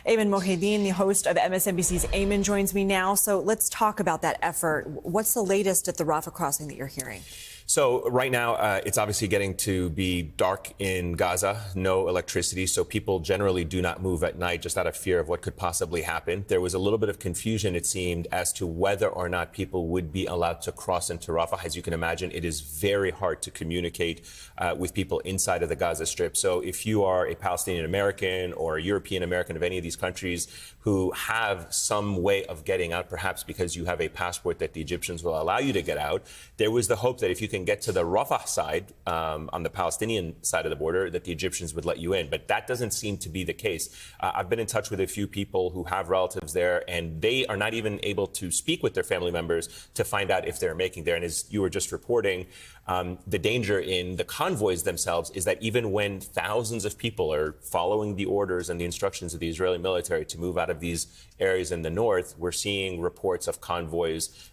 Ayman Mohyeldin, the host of MSNBC's Ayman, joins me now. So let's talk about that effort. What's the latest at the Rafah crossing that you're hearing? So right now, it's obviously getting to be dark in Gaza, no electricity, so people generally do not move at night just out of fear of what could possibly happen. There was a little bit of confusion, it seemed, as to whether or not people would be allowed to cross into Rafah. As you can imagine, it is very hard to communicate with people inside of the Gaza Strip. So if you are a Palestinian American or a European American of any of these countries who have some way of getting out, perhaps because you have a passport that the Egyptians will allow you to get out, there was the hope that if you can get to the Rafah side, on the Palestinian side of the border, that the Egyptians would let you in. But that doesn't seem to be the case. I've been in touch with a few people who have relatives there, and they are not even able to speak with their family members to find out if they're making there. And as you were just reporting, the danger in the convoys themselves is that even when thousands of people are following the orders and the instructions of the Israeli military to move out of these areas in the north, we're seeing reports of convoys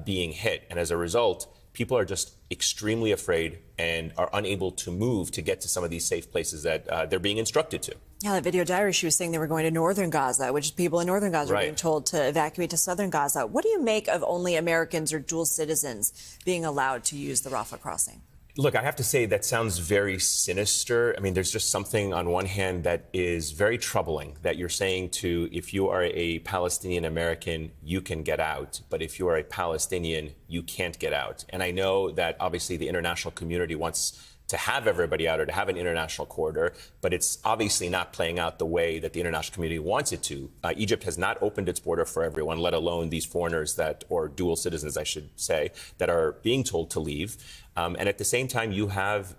being hit. And as a result, people are just extremely afraid and are unable to move to get to some of these safe places that they're being instructed to. Yeah, that video diary, she was saying they were going to northern Gaza, which people in northern Gaza are being told to evacuate to southern Gaza. What do you make of only Americans or dual citizens being allowed to use the Rafah crossing? Look, I have to say that sounds very sinister. I mean, there's just something on one hand that is very troubling, that you're saying to, if you are a Palestinian American, you can get out. But if you are a Palestinian, you can't get out. And I know that obviously the international community wants to have everybody out or to have an international corridor, but it's obviously not playing out the way that the international community wants it to. Egypt has not opened its border for everyone, let alone these foreigners that, or dual citizens, I should say, that are being told to leave. And at the same time, you have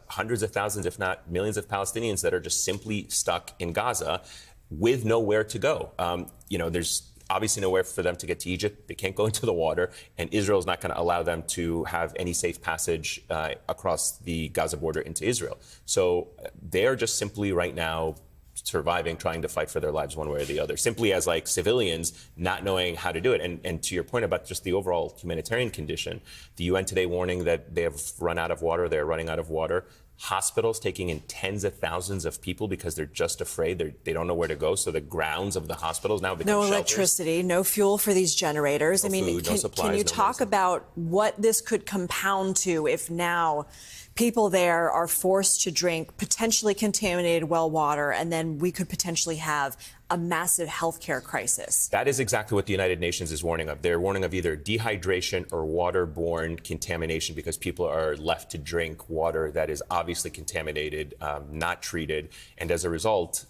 hundreds of thousands, if not millions of Palestinians that are just simply stuck in Gaza with nowhere to go. There's obviously nowhere for them to get to Egypt. They can't go into the water, and Israel's not going to allow them to have any safe passage across the Gaza border into Israel. So they are just simply right now surviving, trying to fight for their lives one way or the other, simply as like civilians not knowing how to do it. And to your point about just the overall humanitarian condition, the UN today warning that they have run out of water, they're running out of water. Hospitals taking in tens of thousands of people because they're just afraid. They don't know where to go. So the grounds of the hospitals now become no shelters. Electricity, no fuel for these generators. No food, no supplies, can you no talk medicine. about what this could compound to if now people there are forced to drink potentially contaminated well water, and then we could potentially have a massive healthcare crisis? That is exactly what the United Nations is warning of. They're warning of either dehydration or waterborne contamination because people are left to drink water that is obviously contaminated, not treated. And as a result,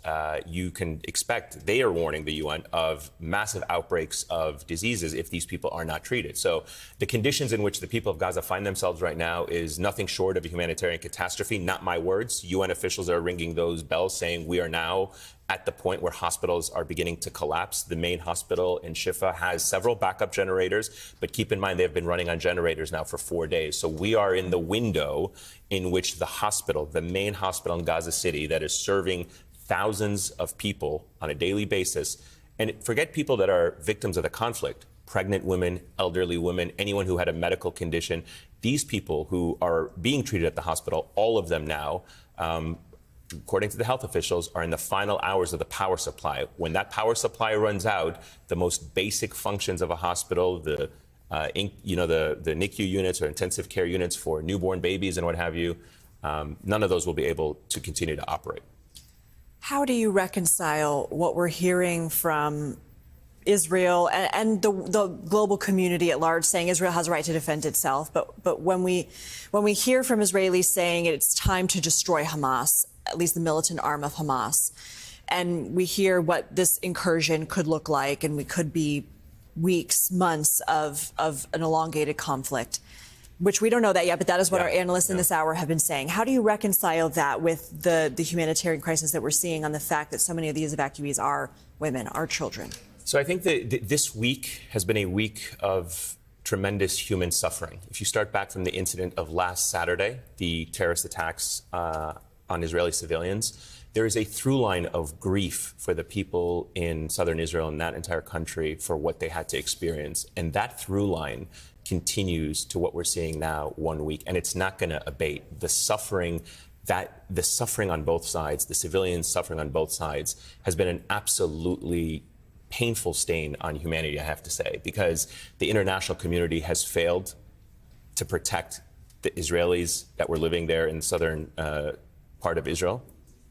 you can expect, they are warning the UN of massive outbreaks of diseases if these people are not treated. So the conditions in which the people of Gaza find themselves right now is nothing short of a humanitarian catastrophe. Not my words. UN officials are ringing those bells saying we are now at the point where hospitals are beginning to collapse. The main hospital in Shifa has several backup generators, but keep in mind they have been running on generators now for 4 days. So we are in the window in which the hospital, the main hospital in Gaza City that is serving thousands of people on a daily basis, and forget people that are victims of the conflict, pregnant women, elderly women, anyone who had a medical condition, these people who are being treated at the hospital, all of them now, according to the health officials, are in the final hours of the power supply. When that power supply runs out, the most basic functions of a hospital, the NICU units or intensive care units for newborn babies and what have you, none of those will be able to continue to operate. How do you reconcile what we're hearing from Israel and the global community at large saying Israel has a right to defend itself, but when we hear from Israelis saying it's time to destroy Hamas, at least the militant arm of Hamas, and we hear what this incursion could look like, and we could be weeks, months of an elongated conflict, which we don't know that yet, but that is what our analysts in this hour have been saying. How do you reconcile that with the humanitarian crisis that we're seeing on the fact that so many of these evacuees are women, are children? So I think that this week has been a week of tremendous human suffering. If you start back from the incident of last Saturday, the terrorist attacks on Israeli civilians, there is a through line of grief for the people in southern Israel and that entire country for what they had to experience. And that through line continues to what we're seeing now 1 week, and it's not going to abate. The suffering that the suffering on both sides, the civilian suffering on both sides, has been an absolutely painful stain on humanity, I have to say, because the international community has failed to protect the Israelis that were living there in the southern part of Israel,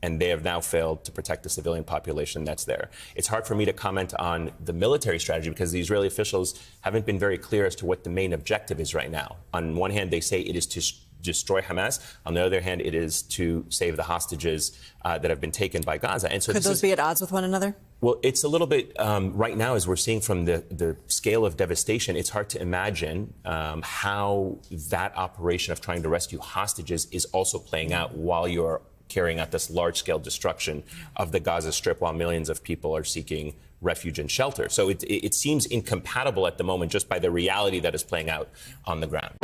and they have now failed to protect the civilian population that's there. It's hard for me to comment on the military strategy because the Israeli officials haven't been very clear as to what the main objective is right now. On one hand, they say it is to destroy Hamas. On the other hand, it is to save the hostages that have been taken by Gaza. And so could those be at odds with one another? Well, it's a little bit right now, as we're seeing from the scale of devastation, it's hard to imagine how that operation of trying to rescue hostages is also playing out while you're carrying out this large-scale destruction of the Gaza Strip while millions of people are seeking refuge and shelter. So it seems incompatible at the moment just by the reality that is playing out on the ground.